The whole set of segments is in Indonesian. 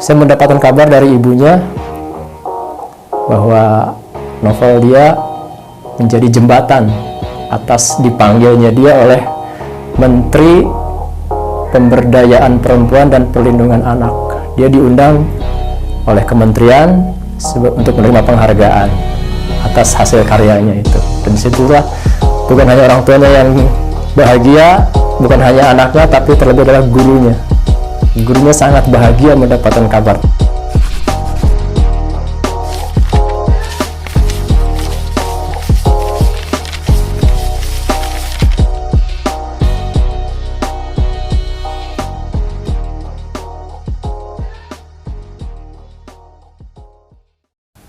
saya mendapatkan kabar dari ibunya bahwa novel dia menjadi jembatan atas dipanggilnya dia oleh Menteri Pemberdayaan Perempuan dan Perlindungan Anak. Dia diundang oleh kementerian untuk menerima penghargaan atas hasil karyanya itu. Dan disitulah bukan hanya orang tuanya yang bahagia, bukan hanya anaknya, tapi terlebih adalah gurunya. Gurunya sangat bahagia mendapatkan kabar.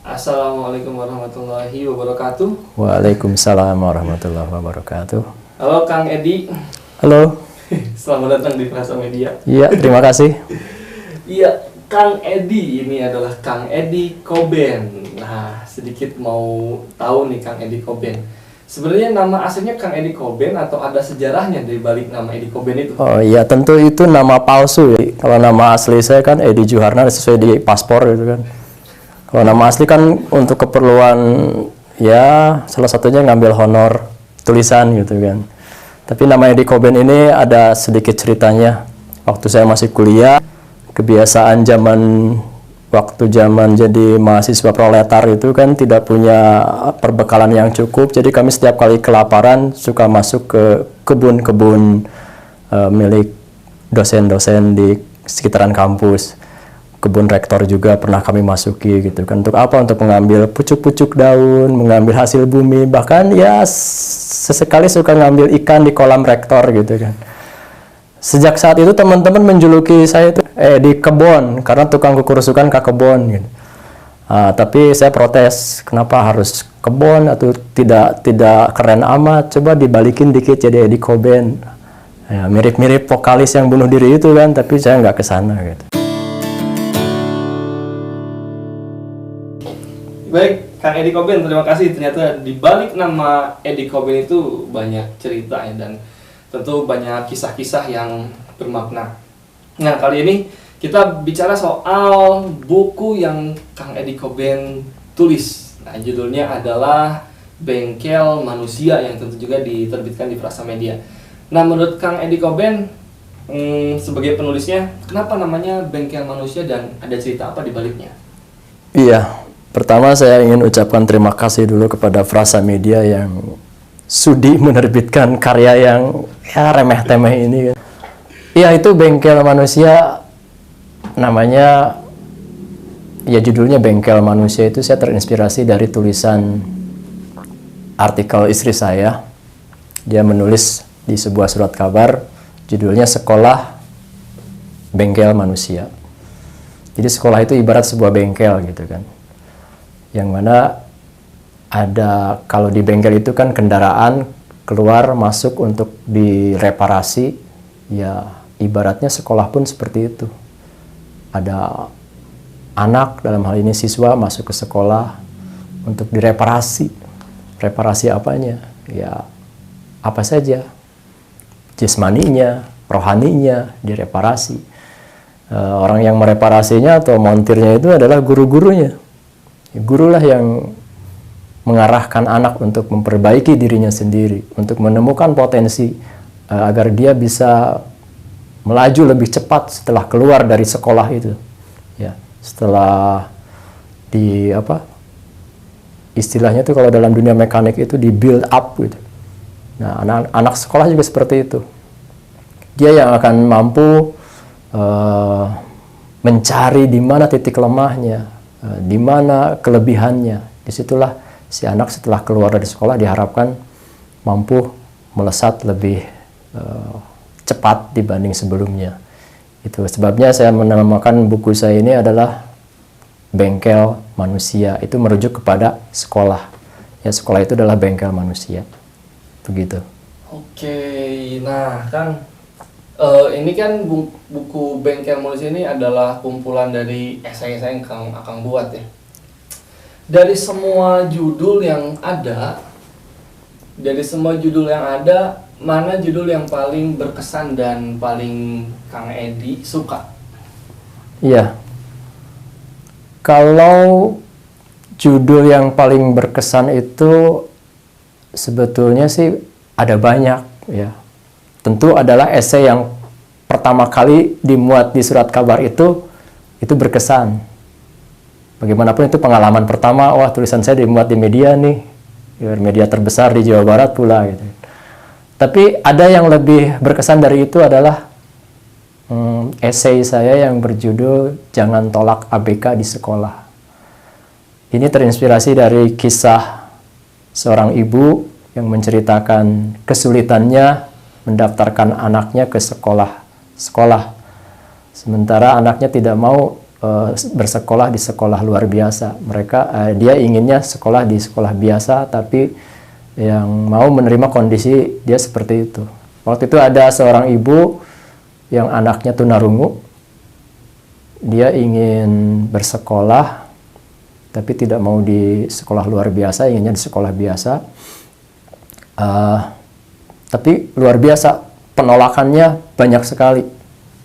Assalamualaikum warahmatullahi wabarakatuh. Waalaikumsalam warahmatullahi wabarakatuh. Halo Kang Edi. Halo. Selamat datang di Frasa Media. Iya, terima kasih. Iya, Kang Edi ini adalah Kang Edi Koben. Nah, sedikit mau tahu nih Kang Edi Koben. Sebenarnya nama aslinya Kang Edi Koben atau ada sejarahnya dari balik nama Edi Koben itu? Oh iya, tentu itu nama palsu ya. Kalau nama asli saya kan Edi Juharna sesuai di paspor gitu kan. Kalau nama asli kan untuk keperluan ya salah satunya ngambil honor tulisan gitu kan. Tapi nama Edi Koben ini ada sedikit ceritanya. Waktu saya masih kuliah, kebiasaan waktu zaman jadi mahasiswa proletar itu kan tidak punya perbekalan yang cukup. Jadi kami setiap kali kelaparan suka masuk ke kebun-kebun milik dosen-dosen di sekitaran kampus. Kebun rektor juga pernah kami masuki gitu kan. Untuk apa? Untuk mengambil pucuk-pucuk daun, mengambil hasil bumi, bahkan ya sesekali suka ngambil ikan di kolam rektor gitu kan. Sejak saat itu teman-teman menjuluki saya itu di kebon karena tukang kukurusukan ke kebon gitu. Tapi saya protes, kenapa harus kebon atau tidak keren amat, coba dibalikin dikit jadi Edi Koben. Ya, mirip-mirip vokalis yang bunuh diri itu kan, tapi saya nggak kesana gitu. Baik, Kang Edi Koben, terima kasih. Ternyata di balik nama Edi Koben itu banyak cerita ya, dan tentu banyak kisah-kisah yang bermakna. Nah, kali ini kita bicara soal buku yang Kang Edi Koben tulis. Nah, judulnya adalah Bengkel Manusia yang tentu juga diterbitkan di Frasa Media. Nah, menurut Kang Edi Koben sebagai penulisnya, kenapa namanya Bengkel Manusia dan ada cerita apa di baliknya? Iya. Pertama saya ingin ucapkan terima kasih dulu kepada Frasa Media yang sudi menerbitkan karya yang ya remeh-temeh ini. Iya, itu Bengkel Manusia, namanya ya judulnya Bengkel Manusia itu saya terinspirasi dari tulisan artikel istri saya. Dia menulis di sebuah surat kabar judulnya Sekolah Bengkel Manusia. Jadi sekolah itu ibarat sebuah bengkel gitu kan. Yang mana ada, kalau di bengkel itu kan kendaraan keluar masuk untuk direparasi, ya ibaratnya sekolah pun seperti itu. Ada anak, dalam hal ini siswa, masuk ke sekolah untuk direparasi. Reparasi apanya? Ya apa saja, jasmaninya, rohaninya direparasi. Orang yang mereparasinya atau montirnya itu adalah guru-gurunya. Gurulah yang mengarahkan anak untuk memperbaiki dirinya sendiri, untuk menemukan potensi agar dia bisa melaju lebih cepat setelah keluar dari sekolah itu. Ya, setelah istilahnya itu kalau dalam dunia mekanik itu di build up gitu. Nah, anak sekolah juga seperti itu. Dia yang akan mampu mencari di mana titik lemahnya, di mana kelebihannya. Disitulah si anak setelah keluar dari sekolah diharapkan mampu melesat lebih cepat dibanding sebelumnya. Itu sebabnya saya menamakan buku saya ini adalah Bengkel Manusia. Itu merujuk kepada sekolah. Ya, sekolah itu adalah bengkel manusia. Begitu. Oke, nah Kang, ini kan buku Bengkel Manusia ini adalah kumpulan dari esai-esai yang Akang buat ya. Dari semua judul yang ada, mana judul yang paling berkesan dan paling Kang Edi suka? Iya, Kalau judul yang paling berkesan itu sebetulnya sih ada banyak ya. Tentu adalah esai yang pertama kali dimuat di Surat Kabar itu berkesan. Bagaimanapun itu pengalaman pertama, wah tulisan saya dimuat di media nih, media terbesar di Jawa Barat pula gitu. Tapi ada yang lebih berkesan dari itu adalah esai saya yang berjudul Jangan Tolak ABK di Sekolah. Ini terinspirasi dari kisah seorang ibu yang menceritakan kesulitannya mendaftarkan anaknya ke sekolah. Sementara anaknya tidak mau bersekolah di sekolah luar biasa. Dia inginnya sekolah di sekolah biasa, tapi yang mau menerima kondisi dia seperti itu. Waktu itu ada seorang ibu yang anaknya tunarungu. Dia ingin bersekolah, tapi tidak mau di sekolah luar biasa, inginnya di sekolah biasa. Tapi luar biasa, penolakannya banyak sekali.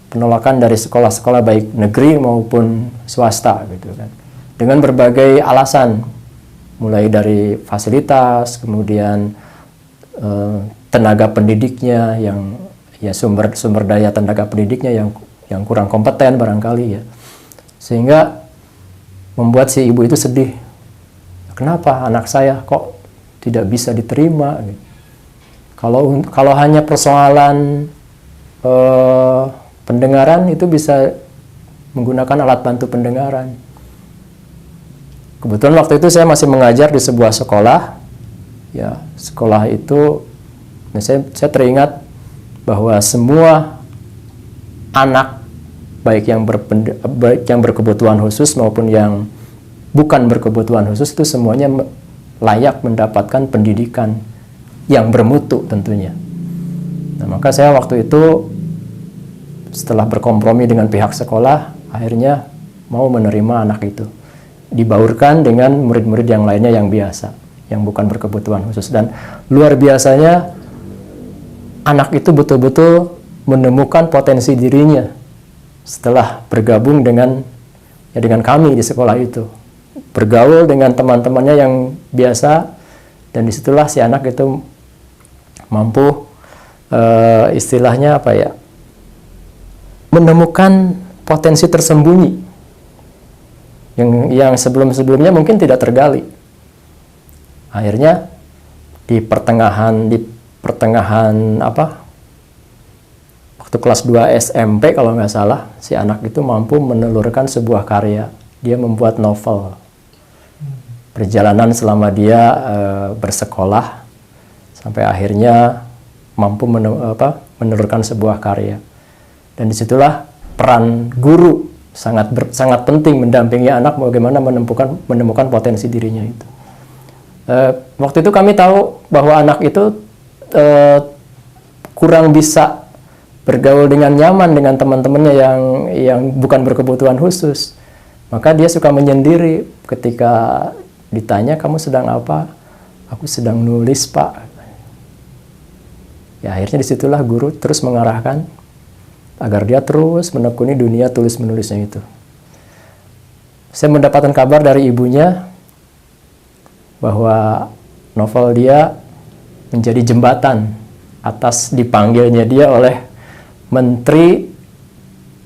Penolakan dari sekolah-sekolah baik negeri maupun swasta gitu kan. Dengan berbagai alasan, mulai dari fasilitas, kemudian tenaga pendidiknya yang ya sumber daya tenaga pendidiknya yang kurang kompeten barangkali ya. Sehingga membuat si ibu itu sedih. Kenapa anak saya kok tidak bisa diterima gitu. Kalau hanya persoalan pendengaran itu bisa menggunakan alat bantu pendengaran. Kebetulan waktu itu saya masih mengajar di sebuah sekolah. Ya, sekolah itu saya teringat bahwa semua anak baik yang berkebutuhan khusus maupun yang bukan berkebutuhan khusus itu semuanya layak mendapatkan pendidikan yang bermutu tentunya. Nah, maka saya waktu itu setelah berkompromi dengan pihak sekolah, akhirnya mau menerima anak itu. Dibaurkan dengan murid-murid yang lainnya yang biasa, yang bukan berkebutuhan khusus. Dan luar biasanya, anak itu betul-betul menemukan potensi dirinya setelah bergabung dengan kami di sekolah itu. Bergaul dengan teman-temannya yang biasa, dan disitulah si anak itu mampu istilahnya apa ya, menemukan potensi tersembunyi yang sebelum-sebelumnya mungkin tidak tergali. Akhirnya di pertengahan waktu kelas 2 SMP kalau nggak salah, si anak itu mampu menelurkan sebuah karya. Dia membuat novel. Perjalanan selama dia bersekolah sampai akhirnya mampu menelurkan sebuah karya. Dan disitulah peran guru sangat penting mendampingi anak bagaimana menemukan potensi dirinya itu. Waktu itu kami tahu bahwa anak itu kurang bisa bergaul dengan nyaman dengan teman-temannya yang bukan berkebutuhan khusus. Maka dia suka menyendiri ketika ditanya, "Kamu sedang apa?" "Aku sedang nulis, Pak." Ya, akhirnya disitulah guru terus mengarahkan agar dia terus menekuni dunia tulis-menulisnya itu. Saya mendapatkan kabar dari ibunya bahwa novel dia menjadi jembatan atas dipanggilnya dia oleh Menteri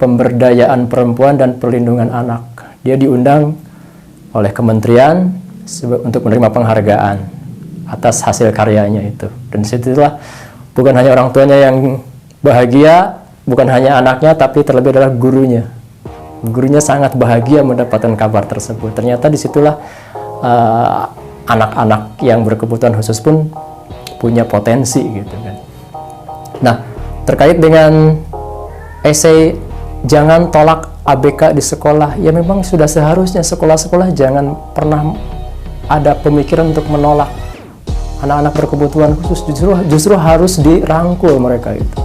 Pemberdayaan Perempuan dan Perlindungan Anak. Dia diundang oleh kementerian untuk menerima penghargaan atas hasil karyanya itu. Dan disitulah bukan hanya orang tuanya yang bahagia, bukan hanya anaknya, tapi terlebih adalah gurunya. Gurunya sangat bahagia mendapatkan kabar tersebut. Ternyata disitulah anak-anak yang berkebutuhan khusus pun punya potensi gitu kan. Nah, terkait dengan esai Jangan Tolak ABK di Sekolah, ya memang sudah seharusnya sekolah-sekolah jangan pernah ada pemikiran untuk menolak anak-anak berkebutuhan khusus. Justru harus dirangkul mereka itu.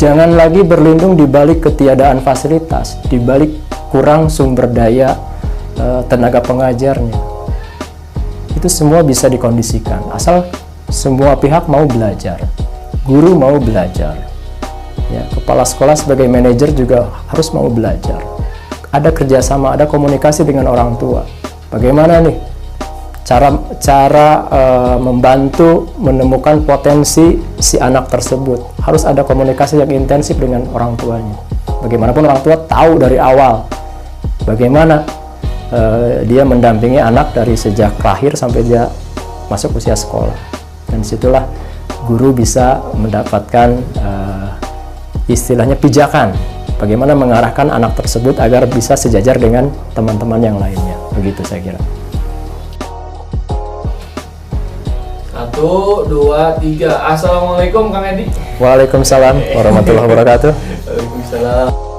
Jangan lagi berlindung di balik ketiadaan fasilitas, di balik kurang sumber daya tenaga pengajarnya. Itu semua bisa dikondisikan, asal semua pihak mau belajar. Guru mau belajar. Ya, kepala sekolah sebagai manajer juga harus mau belajar. ada kerjasama, ada komunikasi dengan orang tua. Bagaimana nih cara membantu menemukan potensi si anak tersebut? Harus ada komunikasi yang intensif dengan orang tuanya. Bagaimanapun orang tua tahu dari awal bagaimana dia mendampingi anak dari sejak lahir sampai dia masuk usia sekolah. Dan disitulah guru bisa mendapatkan istilahnya pijakan, bagaimana mengarahkan anak tersebut agar bisa sejajar dengan teman-teman yang lainnya. Begitu saya kira. 1, 2, 3. Assalamualaikum Kang Edi. Waalaikumsalam warahmatullahi wabarakatuh. Waalaikumsalam.